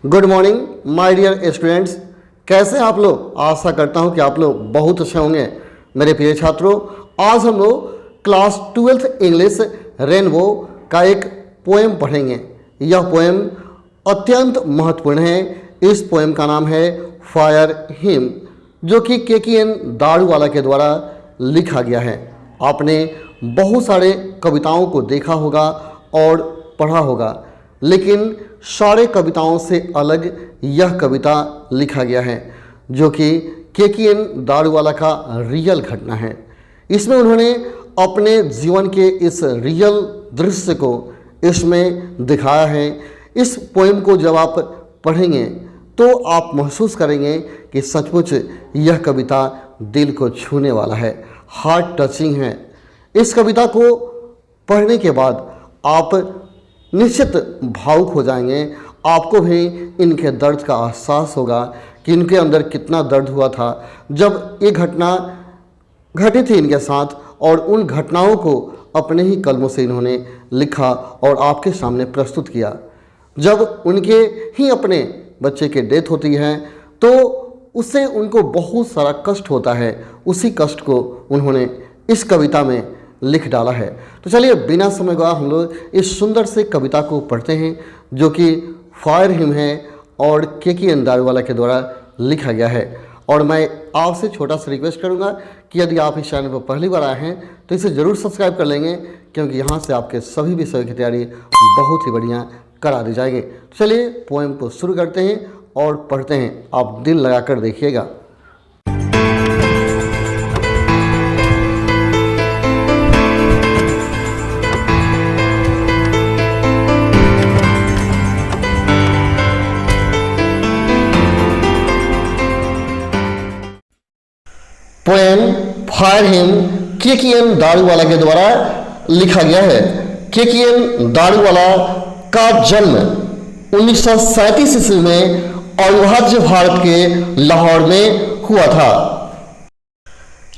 Good morning my dear students. कैसे हैं आप लोग? आशा करता हूं कि आप लोग बहुत अच्छे होंगे। मेरे प्रिय छात्रों, आज हम लोग क्लास 12th इंग्लिश रेनबो का एक पोएम पढ़ेंगे। यह पोएम अत्यंत महत्वपूर्ण है। इस पोएम का नाम है फायर हिम, जो कि KKN दारूवाला के द्वारा लिखा गया है। आपने बहुत सारे कविताओं को देखा होगा और पढ़ा होगा, लेकिन सारे कविताओं से अलग यह कविता लिखा गया है, जो कि KKN दारूवाला का रियल घटना है। इसमें उन्होंने अपने जीवन के इस रियल दृश्य को इसमें दिखाया है। इस पोएम को जब आप पढ़ेंगे तो आप महसूस करेंगे कि सचमुच यह कविता दिल को छूने वाला है, हार्ट टचिंग है। इस कविता को पढ़ने के बाद आप निश्चित भावुक हो जाएंगे। आपको भी इनके दर्द का एहसास होगा कि इनके अंदर कितना दर्द हुआ था जब ये घटना घटी थी इनके साथ, और उन घटनाओं को अपने ही कलमों से इन्होंने लिखा और आपके सामने प्रस्तुत किया। जब उनके ही अपने बच्चे की डेथ होती है तो उससे उनको बहुत सारा कष्ट होता है। उसी कष्ट को उन्होंने इस कविता में लिख डाला है। तो चलिए बिना समय गवाए हम लोग इस सुंदर से कविता को पढ़ते हैं, जो कि फायर हिम है और KKN दारूवाला के द्वारा लिखा गया है। और मैं आपसे छोटा सा रिक्वेस्ट करूंगा कि यदि आप इस चैनल पर पहली बार आए हैं तो इसे ज़रूर सब्सक्राइब कर लेंगे, क्योंकि यहाँ से आपके सभी विषयों की तैयारी बहुत ही बढ़िया करा दी जाएगी। चलिए पोएम को शुरू करते हैं और पढ़ते हैं। आप दिल लगाकर देखिएगा। Poem fire him KKN Daruwalla के द्वारा लिखा गया है। KKN दारूवाला का जन्म 1937 ईस्वी में अविभाज्य भारत के लाहौर में हुआ था।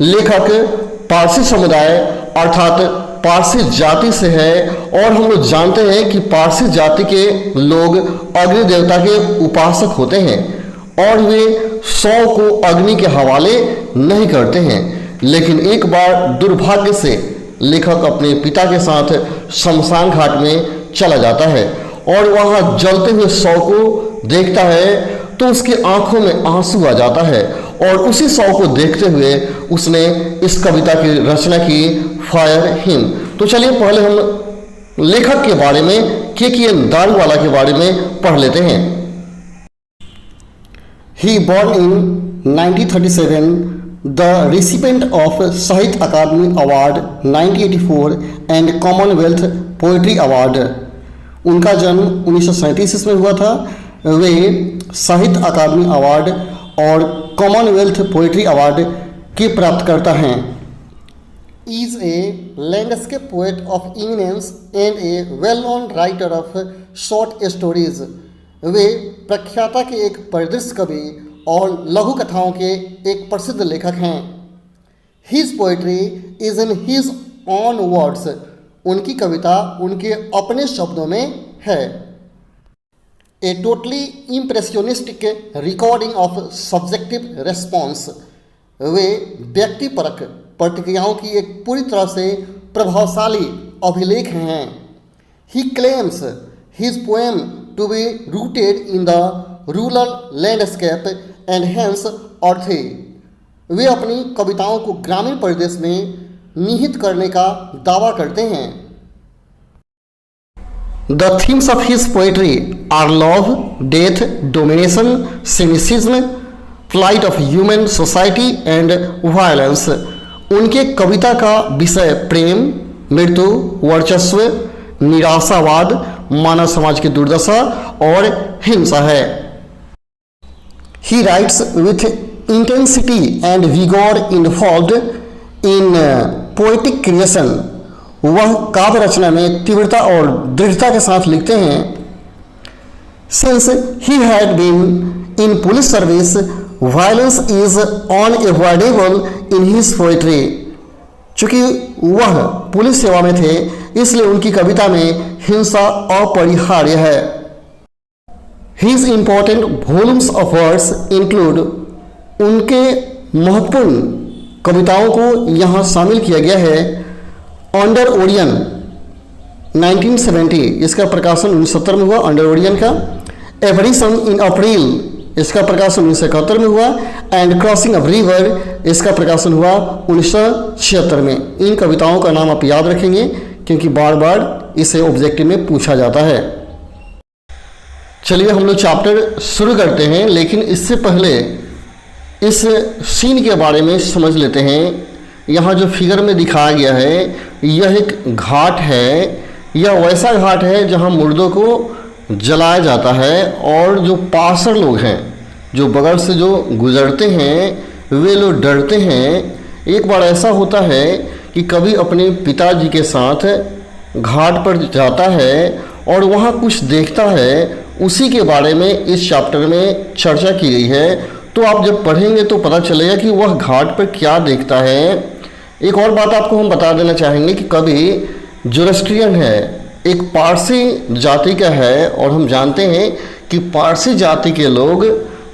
लेखक पारसी समुदाय अर्थात पारसी जाति से है, और हम लोग जानते हैं कि पारसी जाति के लोग अग्नि देवता के उपासक होते हैं और वे शव को अग्नि के हवाले नहीं करते हैं। लेकिन एक बार दुर्भाग्य से लेखक अपने पिता के साथ शमशान घाट में चला जाता है और वहां जलते हुए शव को देखता है तो उसकी आंखों में आंसू आ जाता है, और उसी शव को देखते हुए उसने इस कविता की रचना की, फायर हिम। तो चलिए पहले हम लेखक के बारे में, KKN दारूवाला के बारे में पढ़ लेते हैं। He born in 1937, the recipient of Sahitya Akademi Award 1984 and Commonwealth Poetry Award। उनका जन्म 1937 ईस्वी में हुआ था। वे साहित्य अकादमी अवार्ड और कॉमनवेल्थ पोएट्री अवार्ड के प्राप्तकर्ता हैं। Is a landscape poet of eminence and a well known writer of short stories. वे प्रख्याता के एक परिदृश्य कवि और लघु कथाओं के एक प्रसिद्ध लेखक हैं। His poetry is in his own words. उनकी कविता उनके अपने शब्दों में है। A totally impressionistic recording of subjective response. वे व्यक्तिपरक प्रतिक्रियाओं की एक पूरी तरह से प्रभावशाली अभिलेख हैं। ही claims his poem to be rooted in the rural landscape and hence earthy। वे अपनी कविताओं को ग्रामीण परिवेश में निहित करने का दावा करते हैं। The themes of his poetry are love, death, domination, cynicism, plight of human society and violence। उनके कविता का विषय प्रेम, मृत्यु, वर्चस्व, निराशावाद, मानव समाज की दुर्दशा और हिंसा है। He writes with intensity and vigor involved in poetic creation। वह काव्य रचना में तीव्रता और दृढ़ता के साथ लिखते हैं। Since he had been in police service, violence is unavoidable in his poetry। चूँकि वह पुलिस सेवा में थे, इसलिए उनकी कविता में हिंसा अपरिहार्य है। His important volumes of works include, उनके महत्वपूर्ण कविताओं को यहाँ शामिल किया गया है। अंडर ओरियन 1970, इसका प्रकाशन 1970 में हुआ अंडर ओरियन का। एवरी सन इन अप्रैल, इसका प्रकाशन 1971 में हुआ। एंड क्रॉसिंग ऑफ रिवर, इसका प्रकाशन हुआ 1976 में। इन कविताओं का नाम आप याद रखेंगे क्योंकि बार बार इसे ऑब्जेक्टिव में पूछा जाता है। चलिए हम लोग चैप्टर शुरू करते हैं, लेकिन इससे पहले इस सीन के बारे में समझ लेते हैं। यहाँ जो फिगर में दिखाया गया है यह एक घाट है। यह वैसा घाट है जहाँ मुर्दों को जलाया जाता है और जो पासर लोग हैं, जो बगल से जो गुजरते हैं, वे लोग डरते हैं। एक बार ऐसा होता है कि कभी अपने पिताजी के साथ घाट पर जाता है और वहाँ कुछ देखता है, उसी के बारे में इस चैप्टर में चर्चा की गई है। तो आप जब पढ़ेंगे तो पता चलेगा कि वह घाट पर क्या देखता है। एक और बात आपको हम बता देना चाहेंगे कि कभी जोरोस्ट्रियन है, एक पारसी जाति का है, और हम जानते हैं कि पारसी जाति के लोग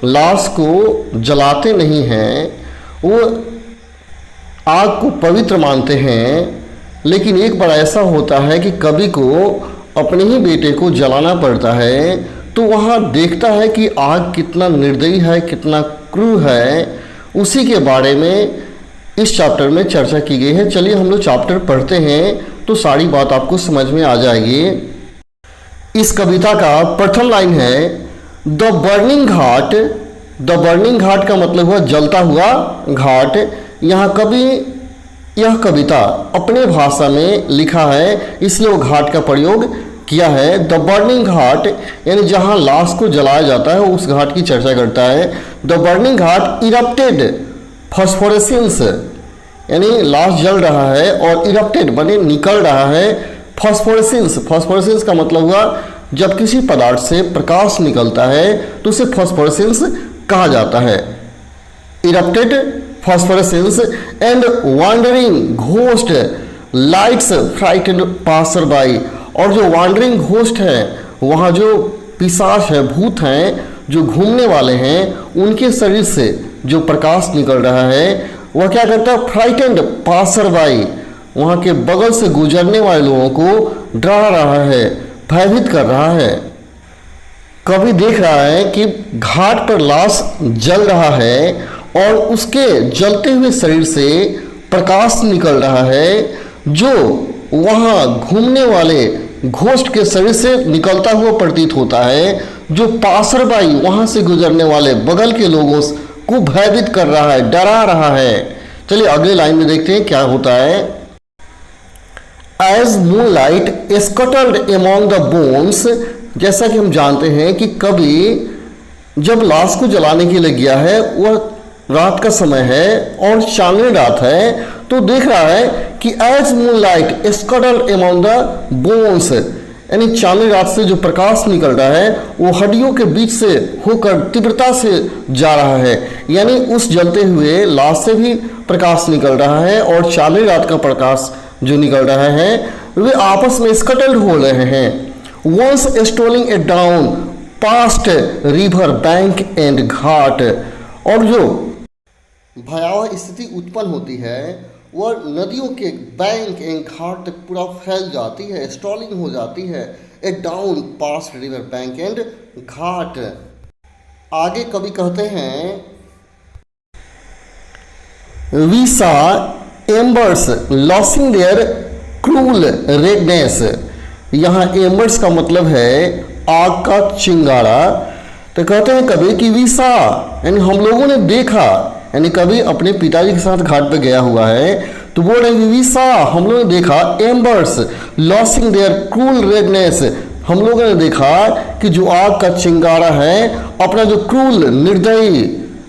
लाश को जलाते नहीं हैं, वो आग को पवित्र मानते हैं। लेकिन एक बार ऐसा होता है कि कभी को अपने ही बेटे को जलाना पड़ता है, तो वहाँ देखता है कि आग कितना निर्दयी है, कितना क्रूर है। उसी के बारे में इस चैप्टर में चर्चा की गई है। चलिए हम लोग चैप्टर पढ़ते हैं तो सारी बात आपको समझ में आ जाएगी। इस कविता का प्रथम लाइन है the burning ghat. The burning ghat का मतलब हुआ जलता हुआ घाट। यहाँ कभी यह कविता अपने भाषा में लिखा है, इसलिए वो घाट का प्रयोग किया है। द बर्निंग घाट यानी जहाँ लाश को जलाया जाता है उस घाट की चर्चा करता है। The burning Ghat erupted phosphorescence, यानी लाश जल रहा है और इरप्टेड बने निकल रहा है। फॉस्फोरेसेंस, फॉस्फोरेसेंस का मतलब हुआ जब किसी पदार्थ से प्रकाश निकलता है तो उसे फॉस्फोरेसेंस कहा जाता है। Erupted phosphorescence and wandering ghost lights frightened passer by. और जो वांडरिंग घोस्ट है, वहाँ जो पिशाच है, भूत हैं जो घूमने वाले हैं, उनके शरीर से जो प्रकाश निकल रहा है वह क्या करता है, फ्राइटेंड पासर बाई, वहाँ के बगल से गुजरने वाले लोगों को डरा रहा है, भयभीत कर रहा है। कभी देख रहा है कि घाट पर लाश जल रहा है और उसके जलते हुए शरीर से प्रकाश निकल रहा है, जो वहाँ घूमने वाले घोस्ट के शरीर से निकलता हुआ प्रतीत होता है, जो पासरबाई वहाँ से गुजरने वाले बगल के लोगों को भयभीत कर रहा है, डरा रहा है। चलिए अगले लाइन में देखते हैं क्या होता है। As moonlight scuttled among the bones, जैसा कि हम जानते हैं कि कभी जब लाश को जलाने के लिए गया है, वह रात का समय है और चांदनी रात है, तो देख रहा है कि as moonlight scuttled among the bones, यानी चांदनी रात से जो प्रकाश निकल रहा है वो हड्डियों के बीच से होकर तीव्रता से जा रहा है, यानी उस जलते हुए लाश से भी प्रकाश निकल रहा है और चांदनी रात का प्रकाश जो निकल रहा है वे आपस में स्कटल्ड हो रहे हैं। Once strolling a down past river bank and ghat, और जो भयावह स्थिति उत्पन्न होती है वह नदियों के बैंक एंड घाट तक पूरा फैल जाती है, स्ट्रॉलिंग हो जाती है। A down past river bank and ghat. आगे कवि कहते हैं we saw embers losing their cruel redness. यहाँ एम्बर्स का मतलब है आग का चिंगारा। तो कहते हैं कभी कि वी सा, यानी हम लोगों ने देखा, यानी कभी अपने पिताजी के साथ घाट पे गया हुआ है तो बोल रहे वी सा, हम लोगों ने देखा embers losing their cruel redness, हम लोगों ने देखा कि जो आग का चिंगारा है अपना जो क्रूल निर्दयी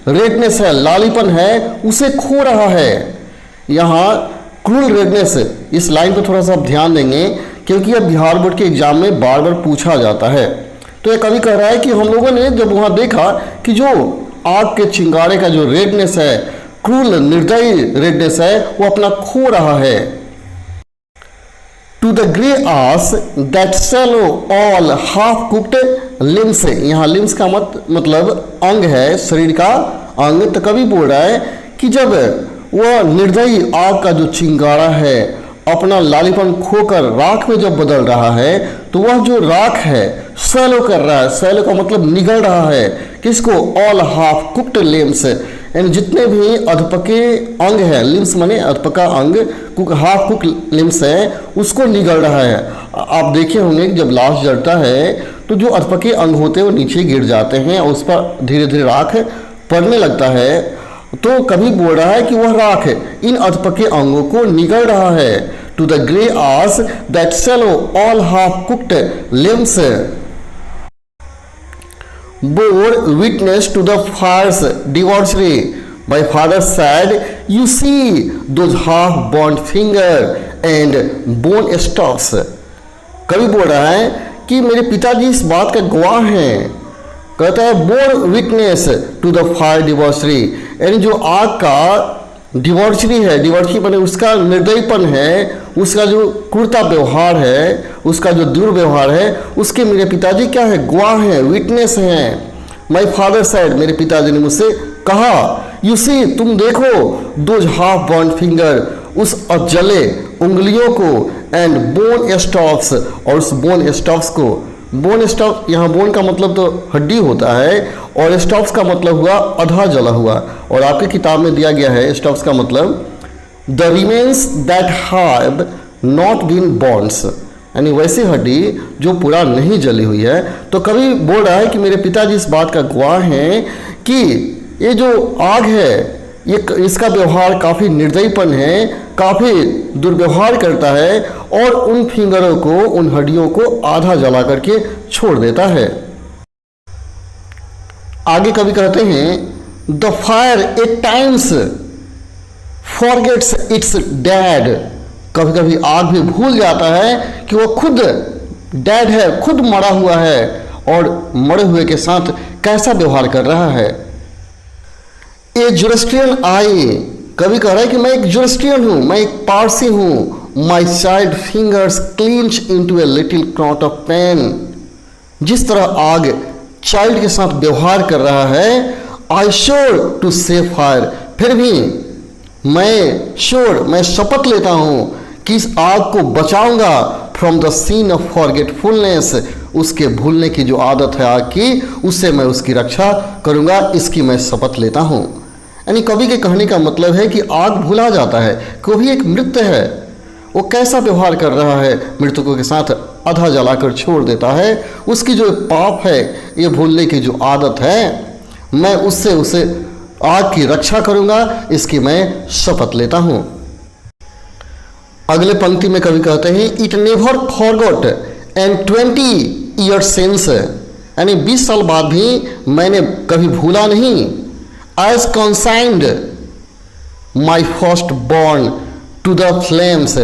रेडनेस है, लालीपन है, उसे खो रहा है। यहाँ क्रूल रेडनेस, इस लाइन पर थोड़ा सा आप ध्यान देंगे क्योंकि यह बिहार बोर्ड के एग्जाम में बार बार पूछा जाता है। तो ये कवि कह रहा है कि हम लोगों ने जब वहाँ देखा कि जो आग के चिंगारे का जो रेडनेस है, क्रूल निर्दयी रेडनेस है, वो अपना खो रहा है। To the grey ash that swallow all half cooked limbs. यहाँ लिम्स का मतलब अंग है, शरीर का अंग। तो कवि बोल रहा है कि जब वह निर्दयी आग का जो चिंगारा है अपना लालीपन खोकर राख में जब बदल रहा है, तो वह जो राख है सैलो कर रहा है। सैलो का मतलब निगल रहा है। किसको? ऑल हाफ कुक्ड लिम्स, यानी जितने भी अधपके अंग है, लिम्स माने अधपका अंग, हाफ कुक लिम्स है, उसको निगल रहा है। आप देखे होंगे कि जब लाश जलता है तो जो अधपके अंग होते हैं वो नीचे गिर जाते हैं और उस पर धीरे धीरे राख पड़ने लगता है। तो कभी बोल रहा है कि वह राख इन अधपके अंगों को निगल रहा है। To the grey ash that swallow all half cooked limbs bore witness to the fire's debauchery. My father said, "You see those half-burnt finger and bone stalks." कवि बोल रहा है कि मेरे पिताजी इस बात का गवाह हैं। कहता है bore witness to the fire debauchery, यानी जो आग का डिवॉर्चरी है, डिवॉर्चरी बने उसका निर्दयीपन है, उसका जो क्रूरता व्यवहार है, उसका जो दुर्व्यवहार है, उसके मेरे पिताजी क्या है? गवाह हैं, विटनेस हैं। माई फादर सेड, मेरे पिताजी ने मुझसे कहा, यू सी, तुम देखो, दोज हाफ बर्न फिंगर, उस जले उंगलियों को, एंड बोन स्टॉक्स, और उस बोन स्टॉक्स को। बोन स्टॉक, यहाँ बोन का मतलब तो हड्डी होता है और स्टॉक्स का मतलब हुआ आधा जला हुआ। और आपके किताब में दिया गया है स्टॉक्स का मतलब the remains that have not been bonds, यानी वैसी हड्डी जो पूरा नहीं जली हुई है। तो कवि बोल रहा है कि मेरे पिताजी इस बात का गवाह हैं कि ये जो आग है ये इसका व्यवहार काफ़ी निर्दयीपन है, काफ़ी दुर्व्यवहार करता है और उन फिंगरों को, उन हड्डियों को आधा जला करके छोड़ देता है। आगे कवि कहते हैं the fire eight times forgets it's dad. कभी कभी आग भी भूल जाता है कि वो खुद डैड है, खुद मरा हुआ है और मरे हुए के साथ कैसा व्यवहार कर रहा है। ए जोरोस्ट्रियन आई, कवि कह रहा है कि मैं एक जोरोस्ट्रियन हूँ, मैं एक पारसी हूँ। My child fingers clench into a little knot of pain. जिस तरह आग चाइल्ड के साथ व्यवहार कर रहा है, I sure to save fire, फिर भी मैं शपथ लेता हूँ कि इस आग को बचाऊंगा from the scene of forgetfulness, उसके भूलने की जो आदत है आग की, उससे मैं उसकी रक्षा करूंगा, इसकी मैं शपथ लेता हूँ। यानी कवि के कहने का मतलब है कि आग भुला जाता है, कोई एक मृत्यु है, वो कैसा व्यवहार कर रहा है, मृतकों के साथ आधा जलाकर छोड़ देता है। उसकी जो पाप है, ये भूलने की जो आदत है, मैं उससे उसे आग की रक्षा करूंगा, इसकी मैं शपथ लेता हूं। अगले पंक्ति में कवि कहते हैं it never forgot and 20 years since, यानी 20 साल बाद भी मैंने कभी भूला नहीं। As consigned my first born to the flames,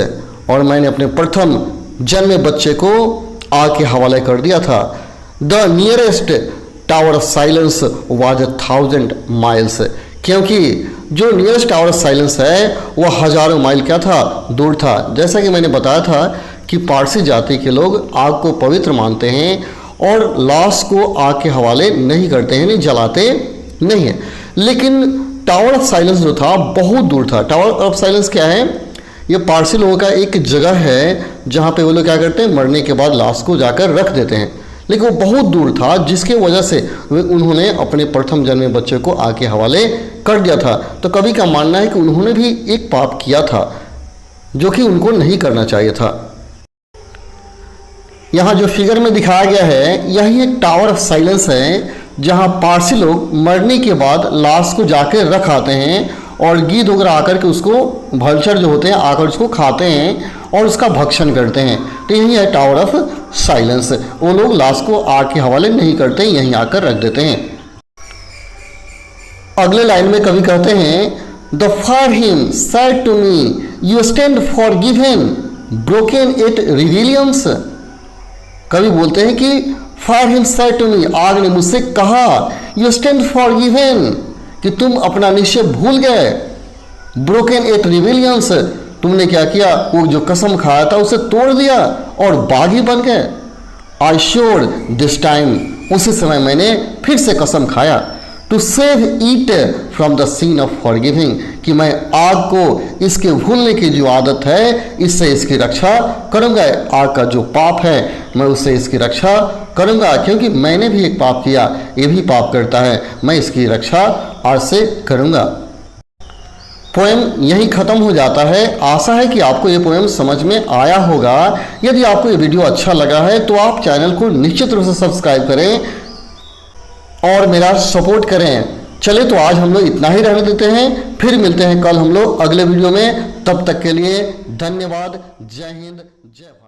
और मैंने अपने प्रथम जन्मे बच्चे को आग के हवाले कर दिया था। The nearest tower of silence was 1000 miles, क्योंकि जो नियरेस्ट टावर ऑफ साइलेंस है वह हजारों माइल क्या था? दूर था। जैसा कि मैंने बताया था कि पारसी जाति के लोग आग को पवित्र मानते हैं और लाश को आग के हवाले नहीं करते हैं, नहीं जलाते नहीं है। लेकिन टावर ऑफ साइलेंस जो था बहुत दूर था। टावर ऑफ साइलेंस क्या है? ये पारसी लोगों का एक जगह है जहाँ पे वो लोग क्या करते हैं, मरने के बाद लाश को जाकर रख देते हैं, लेकिन वो बहुत दूर था, जिसके वजह से उन्होंने अपने प्रथम जन्मे बच्चे को आग के हवाले कर दिया था। तो कवि का मानना है कि उन्होंने भी एक पाप किया था जो कि उनको नहीं करना चाहिए था। यहाँ जो फिगर में दिखाया गया है यही एक टावर ऑफ साइलेंस है, जहाँ पारसी लोग मरने के बाद लाश को जाकर रख आते हैं और गीध वगैरह आकर के उसको, भल्चर जो होते हैं आकर उसको खाते हैं और उसका भक्षण करते हैं। तो यही है टावर ऑफ साइलेंस। वो लोग लाश को आग के हवाले नहीं करते, यहीं आकर रख देते हैं। अगले लाइन में कवि कहते हैं the for him said to me you stand for given broken it resilience. कवि बोलते हैं कि for him said to me, आग ने मुझसे कहा, यू स्टैंड फॉर गिवन, कि तुम अपना निश्चय भूल गए, ब्रोकन इट रिविलियंस, तुमने क्या किया, वो जो कसम खाया था उसे तोड़ दिया और बागी बन गए। आई श्योर दिस टाइम, उसी समय मैंने फिर से कसम खाया, to save it from the scene of forgiving, कि मैं आग को इसके भूलने की जो आदत है इससे इसकी रक्षा करूँगा। आग का जो पाप है मैं उससे इसकी रक्षा करूँगा, क्योंकि मैंने भी एक पाप किया, ये भी पाप करता है, मैं इसकी रक्षा आज से करूँगा। पोएम यहीं ख़त्म हो जाता है। आशा है कि आपको ये पोएम समझ में आया होगा। यदि आपको ये वीडियो अच्छा लगा है तो आप चैनल को निश्चित रूप से सब्सक्राइब करें और मेरा सपोर्ट करें। चले तो आज हम लोग इतना ही रहने देते हैं, फिर मिलते हैं कल हम लोग अगले वीडियो में। तब तक के लिए धन्यवाद। जय हिंद, जय भारत।